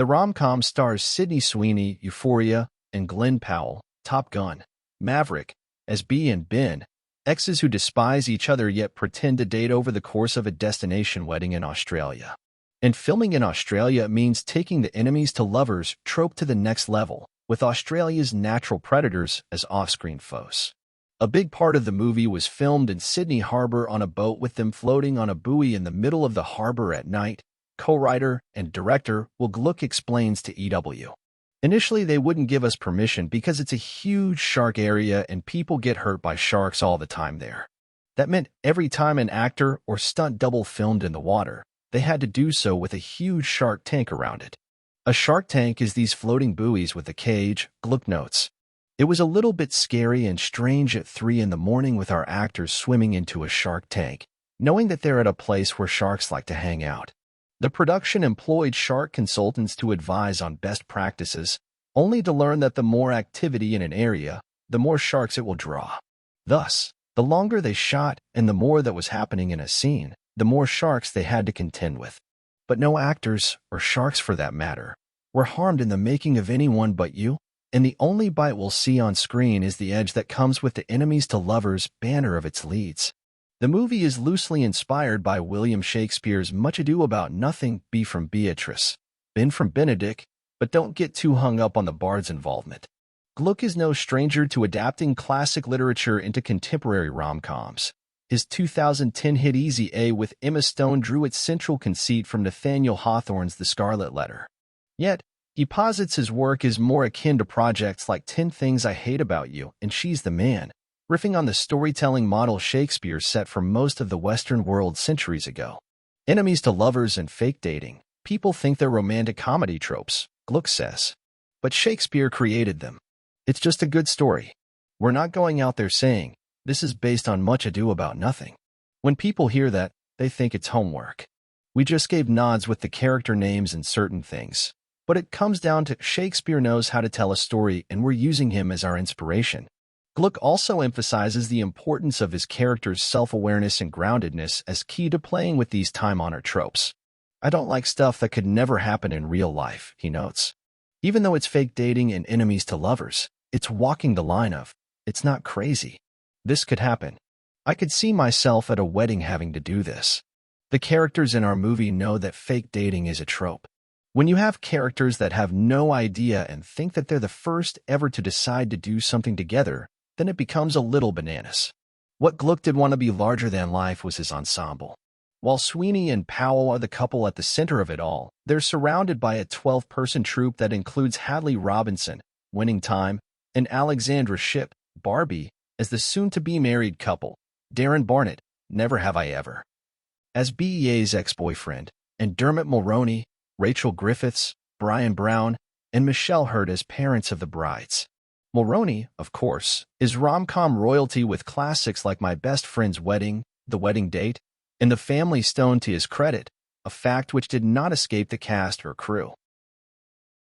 rom-com stars Sydney Sweeney, Euphoria, and Glen Powell, Top Gun, Maverick, as Bea and Ben, exes who despise each other yet pretend to date over the course of a destination wedding in Australia. And filming in Australia means taking the enemies to lovers trope to the next level, with Australia's natural predators as off-screen foes. A big part of the movie was filmed in Sydney Harbour on a boat with them floating on a buoy in the middle of the harbour at night, co-writer and director Will Gluck explains to EW. Initially, they wouldn't give us permission because it's a huge shark area and people get hurt by sharks all the time there. That meant every time an actor or stunt double filmed in the water, they had to do so with a huge shark tank around it. A shark tank is these floating buoys with a cage, Gluck notes. It was a little bit scary and strange at 3 in the morning with our actors swimming into a shark tank, knowing that they're at a place where sharks like to hang out. The production employed shark consultants to advise on best practices, only to learn that the more activity in an area, the more sharks it will draw. Thus, the longer they shot and the more that was happening in a scene, the more sharks they had to contend with. But no actors, or sharks for that matter, were harmed in the making of anyone but you, and the only bite we'll see on screen is the edge that comes with the enemies to lovers banner of its leads. The movie is loosely inspired by William Shakespeare's Much Ado About Nothing, B from Beatrice, Ben from Benedict, but don't get too hung up on the bard's involvement. Gluck is no stranger to adapting classic literature into contemporary rom-coms. His 2010 hit Easy A with Emma Stone drew its central conceit from Nathaniel Hawthorne's The Scarlet Letter. Yet, he posits his work is more akin to projects like 10 Things I Hate About You and She's the Man, riffing on the storytelling model Shakespeare set for most of the Western world centuries ago. Enemies to lovers and fake dating. People think they're romantic comedy tropes, Gluck says. But Shakespeare created them. It's just a good story. We're not going out there saying, this is based on Much Ado About Nothing. When people hear that, they think it's homework. We just gave nods with the character names and certain things. But it comes down to Shakespeare knows how to tell a story and we're using him as our inspiration. Gluck also emphasizes the importance of his character's self-awareness and groundedness as key to playing with these time-honored tropes. I don't like stuff that could never happen in real life, he notes. Even though it's fake dating and enemies to lovers, it's walking the line of, it's not crazy. This could happen. I could see myself at a wedding having to do this. The characters in our movie know that fake dating is a trope. When you have characters that have no idea and think that they're the first ever to decide to do something together, then it becomes a little bananas. What Gluck did want to be larger than life was his ensemble. While Sweeney and Powell are the couple at the center of it all, they're surrounded by a 12-person troupe that includes Hadley Robinson, Winning Time, and Alexandra Shipp, Barbie, as the soon-to-be married couple, Darren Barnett, Never Have I Ever, as Bea's ex-boyfriend, and Dermot Mulroney, Rachel Griffiths, Brian Brown, and Michelle Hurd as parents of the brides. Mulroney, of course, is rom-com royalty with classics like My Best Friend's Wedding, The Wedding Date, and The Family Stone to his credit, a fact which did not escape the cast or crew.